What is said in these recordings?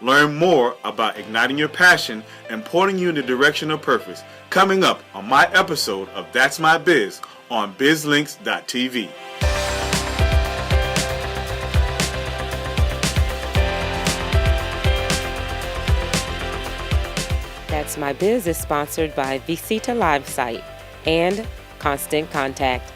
Learn more about igniting your passion and pointing you in the direction of purpose. Coming up on my episode of That's My Biz on bizlinks.tv. That's My Biz is sponsored by Visita Live Site and Constant Contact.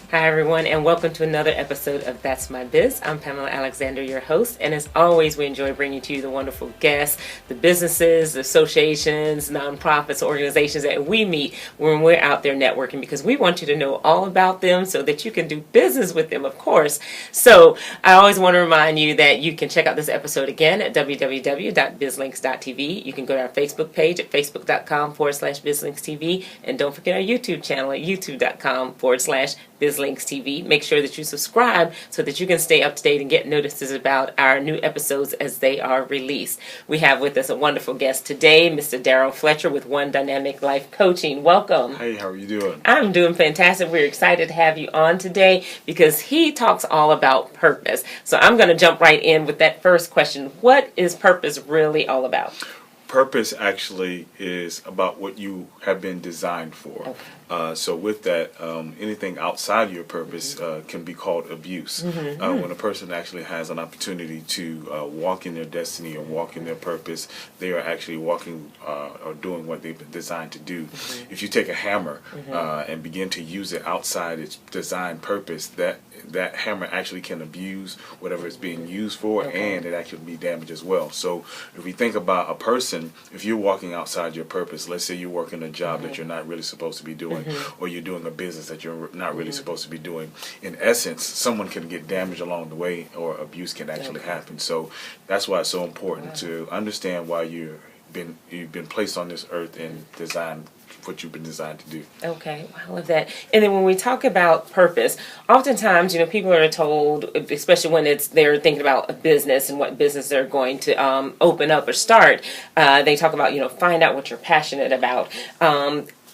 Hi everyone, and welcome to another episode of That's My Biz. I'm Pamela Alexander, your host, and as always, we enjoy bringing to you the wonderful guests, the businesses, the associations, nonprofits, organizations that we meet when we're out there networking, because we want you to know all about them so that you can do business with them, of course. So I always want to remind you that you can check out this episode again at www.bizlinks.tv. You can go to our Facebook page at facebook.com/bizlinkstv, and don't forget our YouTube channel at youtube.com/bizlinks TV. Make sure that you subscribe so that you can stay up to date and get notices about our new episodes as they are released. We have with us a wonderful guest today, Mr. Daryl Fletcher with One Dynamic Life Coaching. Welcome. Hey, how are you doing? I'm doing fantastic. We're excited to have you on today because he talks all about purpose. So I'm going to jump right in with that first question. What is purpose really all about? Purpose actually is about what you have been designed for. Okay. So with that, anything outside your purpose can be called abuse. When a person actually has an opportunity to walk in their destiny or walk in their purpose, they are actually walking or doing what they've been designed to do. If you take a hammer and begin to use it outside its designed purpose, that hammer actually can abuse whatever it's being used for, and it actually be damaged as well. So if we think about a person, if you're walking outside your purpose, let's say you're working a job that you're not really supposed to be doing, or you're doing a business that you're not really supposed to be doing, in essence, someone can get damaged along the way, or abuse can actually happen. So that's why it's so important to understand why you've been placed on this earth and designed what you've been designed to do. Okay, I love that. And then when we talk about purpose, oftentimes, people are told, especially when they're thinking about a business and what business they're going to open up or start, they talk about, find out what you're passionate about.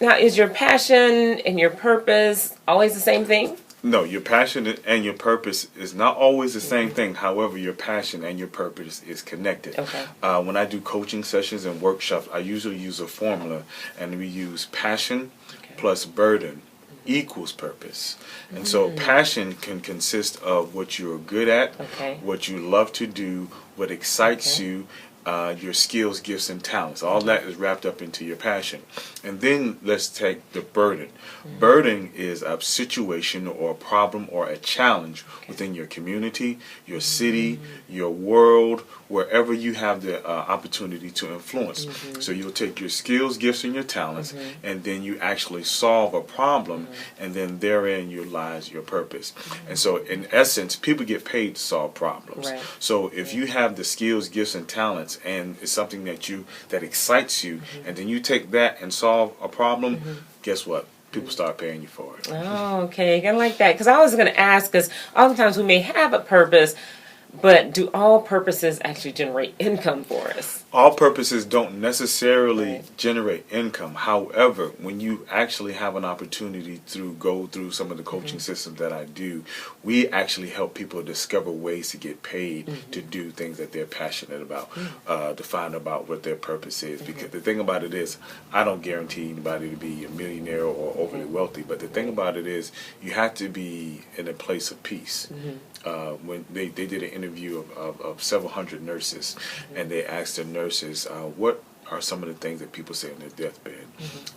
Now, is your passion and your purpose always the same thing? No, your passion and your purpose is not always the same thing. However, your passion and your purpose is connected. Okay. When I do coaching sessions and workshops, I usually use a formula, and we use passion plus burden equals purpose. And so passion can consist of what you're good at, what you love to do, what excites you, your skills, gifts, and talents. All that is wrapped up into your passion. And then let's take the burden. Burden is a situation or a problem or a challenge within your community, your city, your world, wherever you have the opportunity to influence. So you'll take your skills, gifts, and your talents, and then you actually solve a problem, and then therein lies your purpose. And so in essence, people get paid to solve problems. So if you have the skills, gifts, and talents, and it's something that excites you, and then you take that and solve a problem, guess what? People start paying you for it. Oh, okay. I like that. Because I was going to ask, because oftentimes we may have a purpose, but do all purposes actually generate income for us? All purposes don't necessarily generate income. However, when you actually have an opportunity to go through some of the coaching systems that I do, we actually help people discover ways to get paid to do things that they're passionate about, to find about what their purpose is. Because the thing about it is, I don't guarantee anybody to be a millionaire or overly wealthy, but the thing about it is, you have to be in a place of peace. When they did an interview of several hundred nurses, and they asked the nurses, what are some of the things that people say on their deathbed?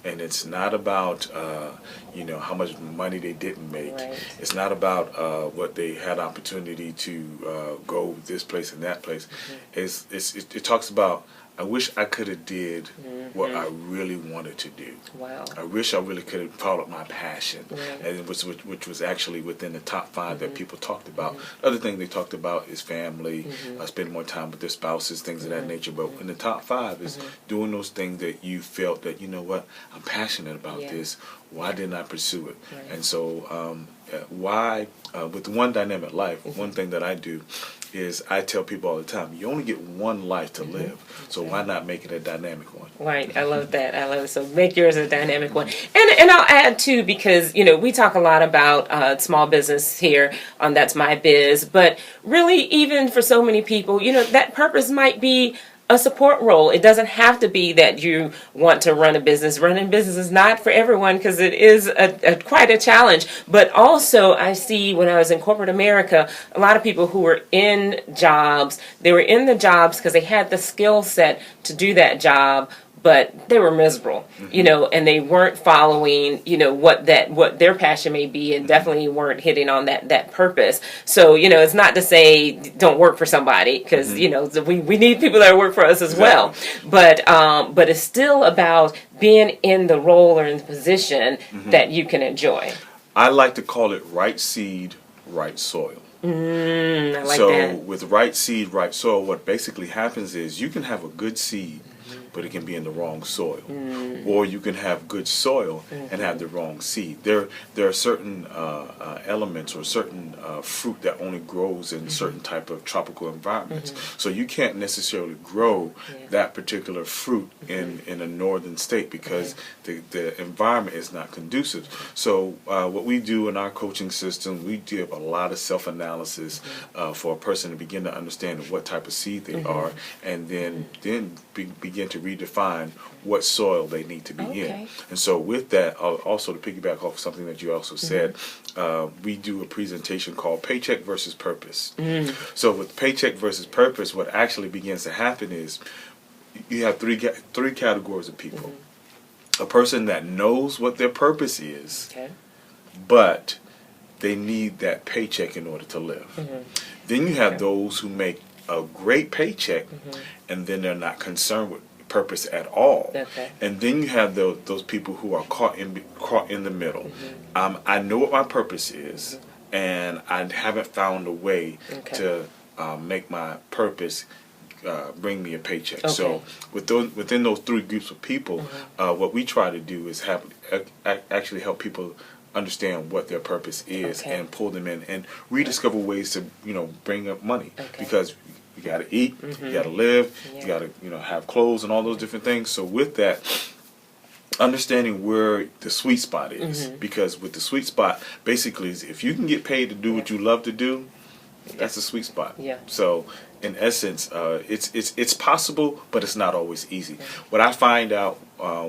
And it's not about how much money they didn't make. It's not about what they had opportunity to go this place and that place. It talks about, I wish I could have did what I really wanted to do. Wow. I wish I really could have followed my passion, and which was actually within the top 5 that people talked about. Other thing they talked about is family, spending more time with their spouses, things of that nature. But in the top 5 is doing those things that you felt that, I'm passionate about this. Why didn't I pursue it? And so why with One Dynamic Life, one thing that I do is I tell people all the time, you only get one life to live, so why not make it a dynamic one? Right, I love that. I love it. So make yours a dynamic one. And I'll add too, because we talk a lot about small business here on That's My Biz, but really even for so many people, that purpose might be a support role. It doesn't have to be that you want to run a business. Running business is not for everyone because it is quite a challenge. But also I see when I was in corporate America, a lot of people who were in jobs, they were in the jobs because they had the skill set to do that job, but they were miserable, and they weren't following, what their passion may be, and definitely weren't hitting on that purpose. So, it's not to say don't work for somebody, because, we need people that work for us as well. But it's still about being in the role or in the position that you can enjoy. I like to call it right seed, right soil. I like so that. with right seed, right soil, what basically happens is you can have a good seed, but it can be in the wrong soil. Or you can have good soil and have the wrong seed. There are certain elements or certain fruit that only grows in certain type of tropical environments. So you can't necessarily grow that particular fruit in a northern state because the environment is not conducive. So what we do in our coaching system, we do a lot of self-analysis for a person to begin to understand what type of seed they are, and then begin to redefine what soil they need to be in. And so with that, also to piggyback off something that you also said, we do a presentation called Paycheck versus Purpose. So with Paycheck versus Purpose, what actually begins to happen is you have three categories of people. A person that knows what their purpose is, but they need that paycheck in order to live. Then you have those who make a great paycheck, and then they're not concerned with purpose at all. And then you have those people who are caught in the middle. I know what my purpose is, and I haven't found a way to make my purpose bring me a paycheck. So within those three groups of people, what we try to do is actually help people understand what their purpose is and pull them in and rediscover ways to bring up money, because you got to eat, you got to live, you got to have clothes and all those different things. So with that, understanding where the sweet spot is, because with the sweet spot, basically, is if you can get paid to do what you love to do, that's the sweet spot. So in essence, it's possible, but it's not always easy. What I find out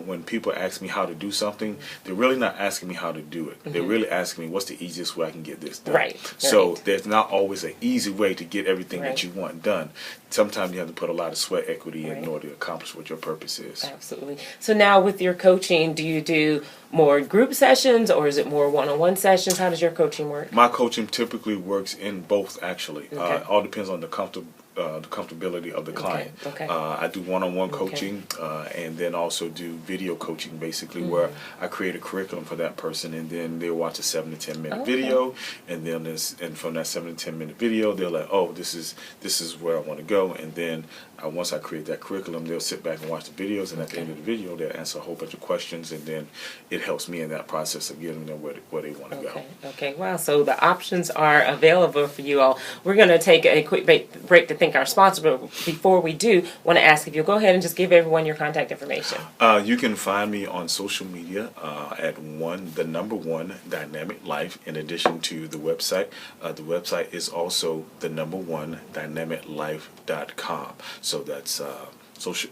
when people ask me how to do something, they're really not asking me how to do it. They're really asking me what's the easiest way I can get this done. So there's not always an easy way to get everything that you want done. Sometimes you have to put a lot of sweat equity in order to accomplish what your purpose is. Absolutely. So now with your coaching, do you do more group sessions or is it more one-on-one sessions? How does your coaching work? My coaching typically works in both, actually. All depends on the comfortability of the client. I do one-on-one coaching and then also do video coaching, basically, where I create a curriculum for that person, and then they'll watch a 7 to 10 minute video, and then from that 7 to 10 minute video, they're like, oh, this is where I want to go, and then once I create that curriculum, they'll sit back and watch the videos, and at the end of the video, they'll answer a whole bunch of questions, and then it helps me in that process of getting them where they want to go. Okay, wow. So the options are available for you all. We're going to take a quick break to thank our sponsor, but before we do, want to ask if you'll go ahead and just give everyone your contact information. You can find me on social media at the number one Dynamic Life, in addition to the website. The website is also the number one dynamiclife.com. So that's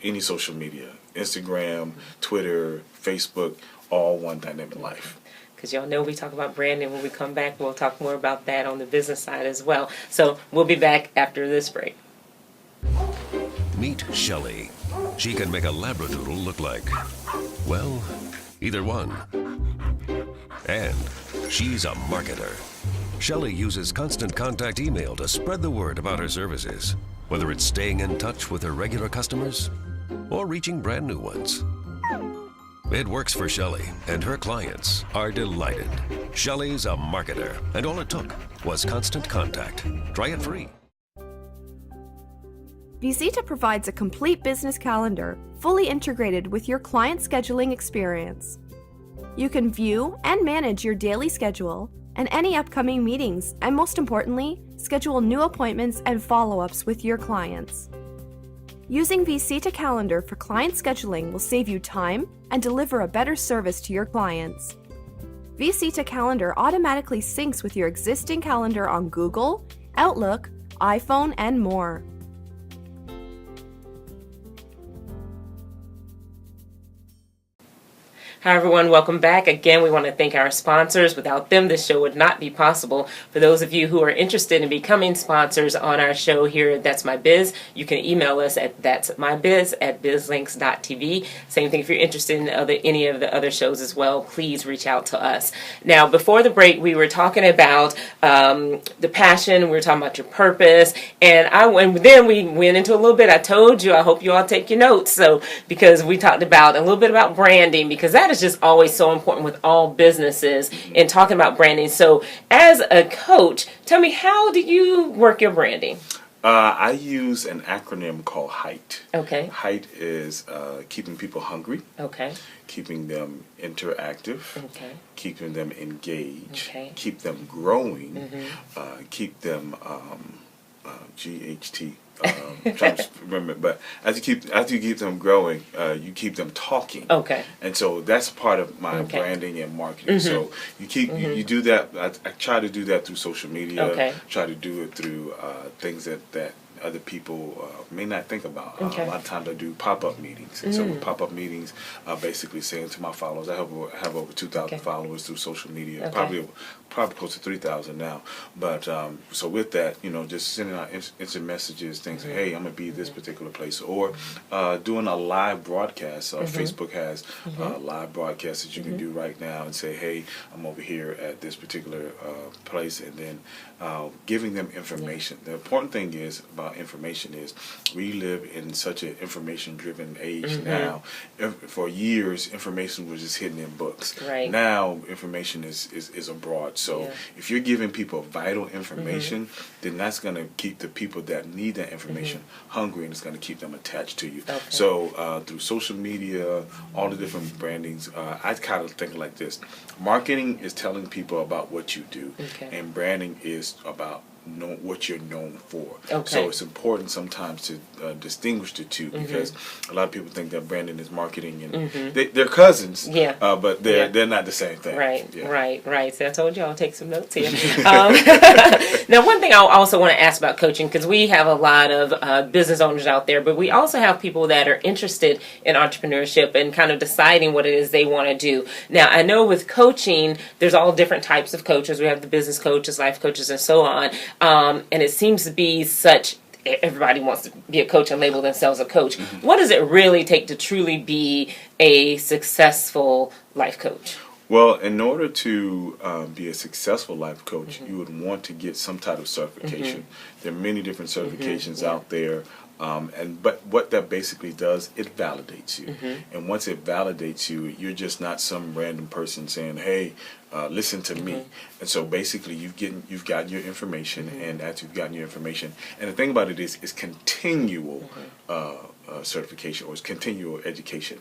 any social media, Instagram, Twitter, Facebook, all one Dynamic Life. Because y'all know we talk about branding. When we come back, we'll talk more about that on the business side as well. So we'll be back after this break. Meet Shelley. She can make a Labradoodle look like, well, either one. And she's a marketer. Shelley uses constant contact email to spread the word about her services, whether it's staying in touch with her regular customers or reaching brand new ones. It works for Shelley, and her clients are delighted. Shelley's a marketer, and all it took was constant contact. Try it free. Visita provides a complete business calendar, fully integrated with your client scheduling experience. You can view and manage your daily schedule, and any upcoming meetings, and most importantly, schedule new appointments and follow-ups with your clients. Using Visita Calendar for client scheduling will save you time and deliver a better service to your clients. Visita Calendar automatically syncs with your existing calendar on Google, Outlook, iPhone, and more. Hi everyone, welcome back. Again, we want to thank our sponsors. Without them, this show would not be possible. For those of you who are interested in becoming sponsors on our show here at That's My Biz, you can email us at that'smybiz@bizlinks.tv. Same thing if you're interested in any of the other shows as well, please reach out to us. Now, before the break, we were talking about the passion, we were talking about your purpose, and then we went into a little bit, I told you, I hope you all take your notes, so because we talked about a little bit about branding, because that is just always so important with all businesses in talking about branding. So as a coach, tell me, how do you work your branding? I use an acronym called HIGHT. Okay. HIGHT is keeping people hungry. Okay. Keeping them interactive. Okay. Keeping them engaged. Okay. Keep them growing. Keep them GHT. Trying to remember, but as you keep them growing, you keep them talking. Okay. And so that's part of my branding and marketing. So you keep you do that. I try to do that through social media. Okay. Try to do it through things that other people may not think about. A lot of times I do pop-up meetings. And so with pop-up meetings, basically saying to my followers, I have over 2,000 followers through social media, probably close to 3,000 now. But so with that, just sending out instant messages, things, hey, I'm going to be this particular place. Or doing a live broadcast. Facebook has live broadcasts that you can do right now and say, hey, I'm over here at this particular place, and then giving them information. The important thing is about information is we live in such an information-driven age now. For years, information was just hidden in books. Right. Now, information is abroad. So if you're giving people vital information, then that's going to keep the people that need that information hungry, and it's going to keep them attached to you. Okay. So through social media, all the different brandings, I kind of think like this. Marketing is telling people about what you do, and branding is about what you're known for. So it's important sometimes to distinguish the two, because a lot of people think that branding is marketing, and they're cousins, but they're not the same thing. Right. So I told you I'll take some notes here. Now, one thing I also want to ask about coaching, because we have a lot of business owners out there, but we also have people that are interested in entrepreneurship and kind of deciding what it is they want to do. Now, I know with coaching, there's all different types of coaches. We have the business coaches, life coaches, and so on. And it seems to be everybody wants to be a coach and label themselves a coach. What does it really take to truly be a successful life coach? Well, in order to be a successful life coach, you would want to get some type of certification. There are many different certifications out there. But what that basically does, it validates you. And once it validates you, you're just not some random person saying, hey, listen to me. And so basically you've gotten your information, and after you've gotten your information, and the thing about it is continual certification, or it's continual education.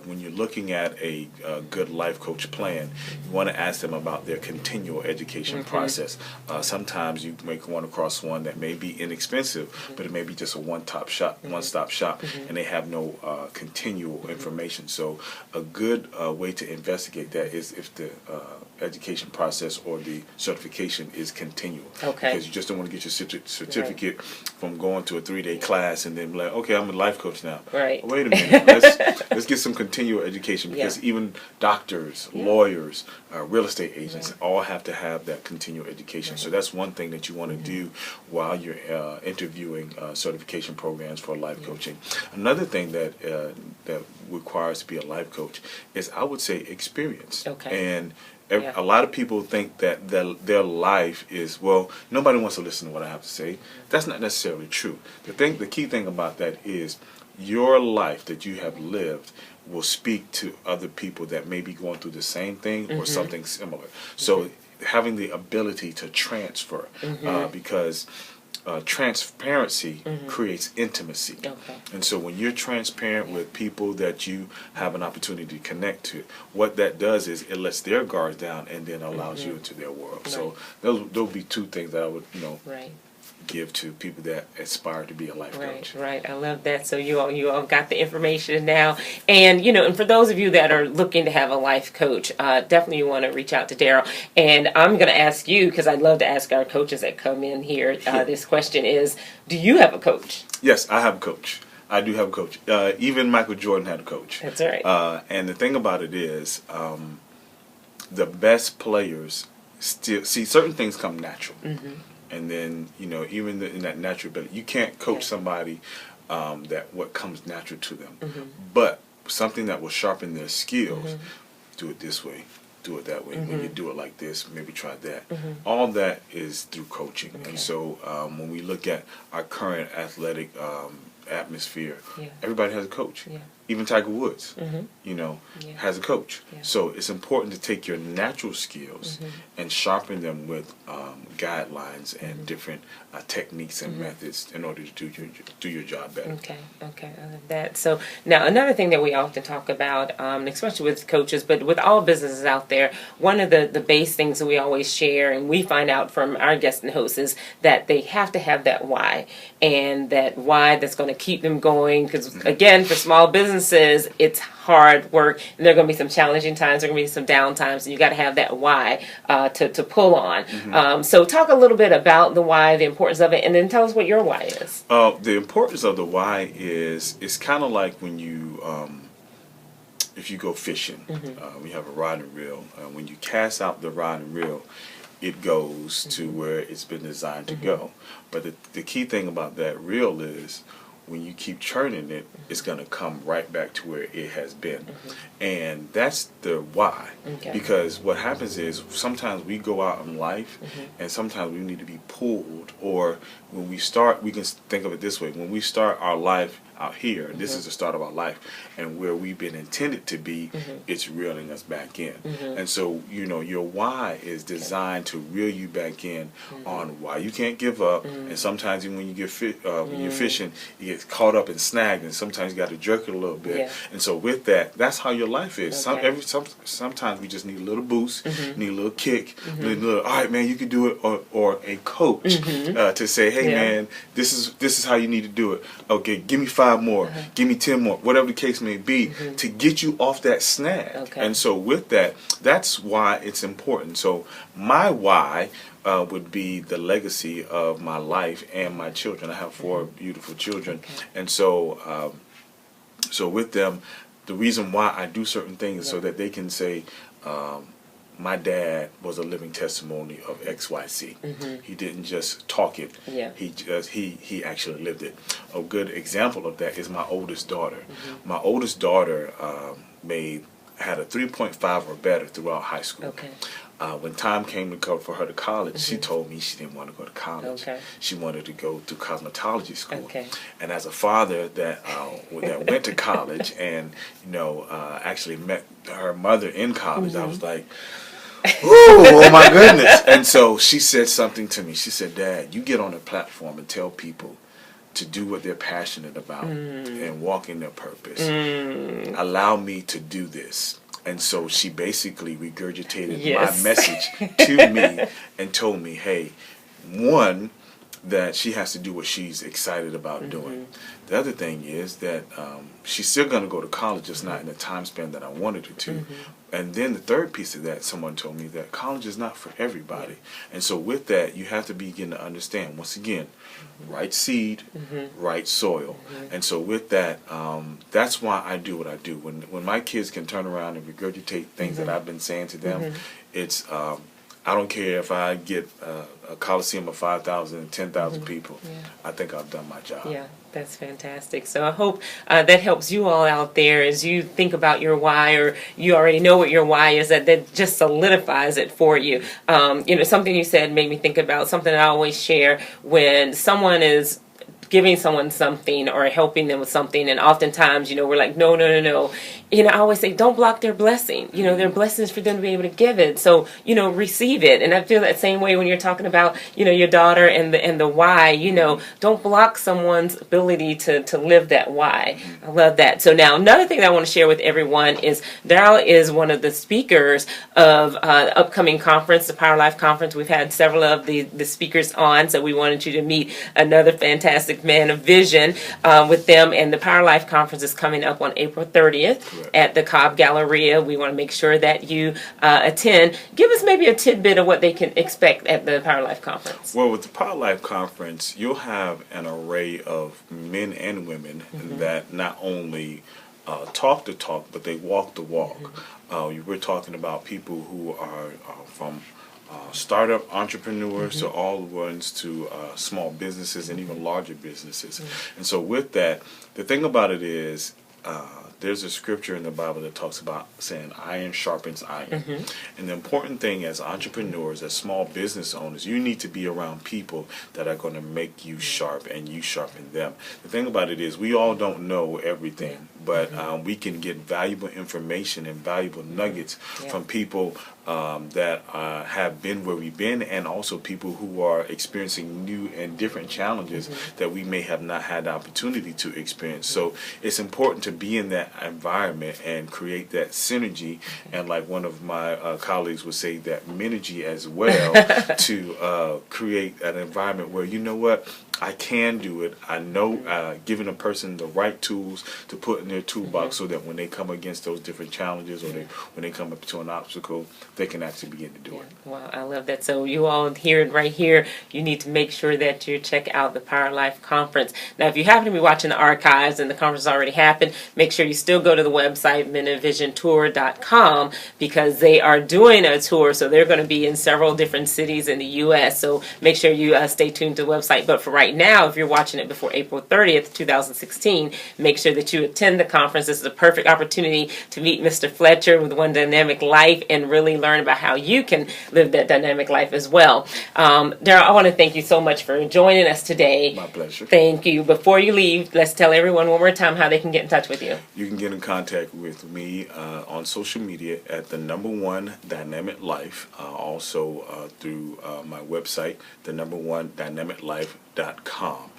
When you're looking at a good life coach plan, you want to ask them about their continual education process. Sometimes you may run across one that may be inexpensive, but it may be just a one-stop shop, and they have no continual information. So a good way to investigate that is if the education process or the certification is continual. Because you just don't want to get your certificate from going to a 3-day class and then be like, okay, I'm a life coach now. Wait a minute, let's get some continual education, because even doctors, lawyers, real estate agents all have to have that continual education. So that's one thing that you want to do while you're interviewing certification programs for life coaching. Another thing that requires to be a life coach is, I would say, experience. And a lot of people think that their life is, well, nobody wants to listen to what I have to say. That's not necessarily true. The key thing about that is your life that you have lived will speak to other people that may be going through the same thing or something similar. So having the ability to transfer, because transparency creates intimacy. Okay. And so when you're transparent with people that you have an opportunity to connect to, what that does is it lets their guards down and then allows you into their world. So those would be two things that I would, Right. give to people that aspire to be a life coach. Right. I love that. So you all got the information now, and and for those of you that are looking to have a life coach, definitely you want to reach out to Daryl. And I'm going to ask you, because I'd love to ask our coaches that come in here. This question is: do you have a coach? Yes, I have a coach. I do have a coach. Even Michael Jordan had a coach. That's right. And the thing about it is, the best players still see certain things come natural. And then, even in that natural ability, you can't coach somebody that what comes natural to them. But something that will sharpen their skills, do it this way, do it that way. When you do it like this, maybe try that. All that is through coaching. And so when we look at our current athletic atmosphere, everybody has a coach. Even Tiger Woods, has a coach. So it's important to take your natural skills and sharpen them with guidelines and different techniques and methods in order to do your job better. Okay, I love that. So now another thing that we often talk about, especially with coaches, but with all businesses out there, one of the base things that we always share and we find out from our guests and hosts is that they have to have that why, and that why that's going to keep them going. Because again, for small businesses, it's hard work, and there are going to be some challenging times, there are going to be some down times, and you got to have that why to pull on. So talk a little bit about the why, the importance of it, and then tell us what your why is. The importance of the why is, it's kind of like when you, if you go fishing, we have a rod and reel. When you cast out the rod and reel, it goes to where it's been designed to go. But the key thing about that reel is, when you keep churning it, it's going to come right back to where it has been. And that's the why. Because what happens is, sometimes we go out in life and sometimes we need to be pulled. Or when we start, we can think of it this way: when we start our life out here, this is the start of our life, and where we've been intended to be, it's reeling us back in. And so, your why is designed to reel you back in on why you can't give up. And sometimes even when you get when you're fishing, you get caught up and snagged, and sometimes you got to jerk it a little bit. And so with that, that's how your life is. Sometimes we just need a little boost, need a little kick, need a little, all right, man, you can do it, or a coach to say, hey, man, this is how you need to do it. Okay, give me 5 more, give me 10 more, whatever the case may be, to get you off that snag. And so with that, that's why it's important. So my why would be the legacy of my life and my children. I have 4 beautiful children. And so with them, the reason why I do certain things is so that they can say, my dad was a living testimony of XYZ. He didn't just talk it. He actually lived it. A good example of that is my oldest daughter. My oldest daughter had a 3.5 or better throughout high school. When time came to go for her to college, she told me she didn't want to go to college. She wanted to go to cosmetology school. And as a father that went to college and actually met her mother in college, I was like, ooh, oh my goodness. And so she said something to me. She said, Dad, you get on a platform and tell people to do what they're passionate about and walk in their purpose. Allow me to do this. And so she basically regurgitated my message to me and told me, hey, one, that she has to do what she's excited about doing. The other thing is that she's still going to go to college, just not in the time span that I wanted her to. And then the third piece of that, someone told me that college is not for everybody. And so with that, you have to begin to understand, once again, right seed, right soil. And so with that, that's why I do what I do. When my kids can turn around and regurgitate things that I've been saying to them, it's I don't care if I get a coliseum of 5,000, 10,000 people. I think I've done my job. Yeah, that's fantastic. So I hope that helps you all out there as you think about your why, or you already know what your why is, that just solidifies it for you. Something you said made me think about something I always share when someone is giving someone something or helping them with something, and oftentimes, we're like, no. I always say, don't block their blessing. Their blessings for them to be able to give it. So, receive it. And I feel that same way when you're talking about, your daughter and the why. Don't block someone's ability to live that why. I love that. So now another thing that I want to share with everyone is Daryl is one of the speakers of the upcoming conference, the Power Life Conference. We've had several of the speakers on, so we wanted you to meet another fantastic man of vision with them. And the Power Life Conference is coming up on April 30th at the Cobb Galleria. We want to make sure that you attend. Give us maybe a tidbit of what they can expect at the Power Life Conference. Well, with the Power Life Conference, you'll have an array of men and women that not only talk the talk, but they walk the walk. We're talking about people who are from startup entrepreneurs to all the ones to small businesses and even larger businesses. And so with that, the thing about it is there's a scripture in the Bible that talks about saying iron sharpens iron. And the important thing as entrepreneurs, as small business owners, you need to be around people that are going to make you sharp and you sharpen them. The thing about it is we all don't know everything, but we can get valuable information and valuable nuggets from people that have been where we've been, and also people who are experiencing new and different challenges that we may have not had the opportunity to experience. So it's important to be in that environment and create that synergy, and like one of my colleagues would say, that minergy as well, to create an environment where, you know what, I can do it. I know, giving a person the right tools to put in their toolbox so that when they come against those different challenges or when they come up to an obstacle, they can actually begin to do it. Wow, I love that. So you all hear it right here. You need to make sure that you check out the Power Life Conference. Now, if you happen to be watching the archives and the conference already happened, make sure you still go to the website, menavisiontour.com, because they are doing a tour. So they're going to be in several different cities in the U.S. So make sure you stay tuned to the website. But for right now, if you're watching it before April 30th, 2016, make sure that you attend the conference. This is a perfect opportunity to meet Mr. Fletcher with One Dynamic Life and really learn about how you can live that dynamic life as well. Daryl, I want to thank you so much for joining us today. My pleasure. Thank you. Before you leave, let's tell everyone one more time how they can get in touch with you. You can get in contact with me on social media at the #1 Dynamic Life, also through my website, the #1dynamiclife.com.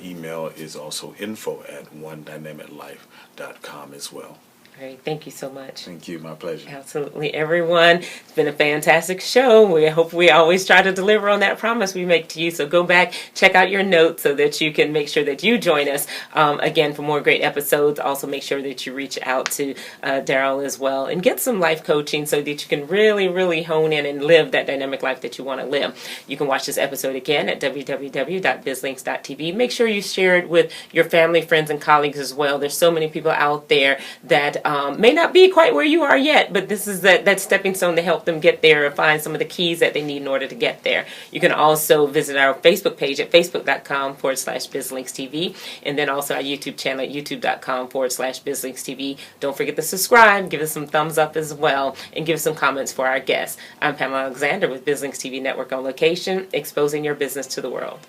Email is also info@onedynamiclife.com as well. Great. Thank you so much. Thank you. My pleasure. Absolutely, everyone. It's been a fantastic show. We hope we always try to deliver on that promise we make to you. So go back, check out your notes so that you can make sure that you join us again for more great episodes. Also, make sure that you reach out to Daryl as well and get some life coaching so that you can really, really hone in and live that dynamic life that you want to live. You can watch this episode again at www.bizlinks.tv. Make sure you share it with your family, friends, and colleagues as well. There's so many people out there that may not be quite where you are yet, but this is that stepping stone to help them get there or find some of the keys that they need in order to get there. You can also visit our Facebook page at facebook.com/BizLinksTV, and then also our YouTube channel at youtube.com/BizLinksTV. Don't forget to subscribe, give us some thumbs up as well, and give us some comments for our guests. I'm Pamela Alexander with BizLinks TV Network on location, exposing your business to the world.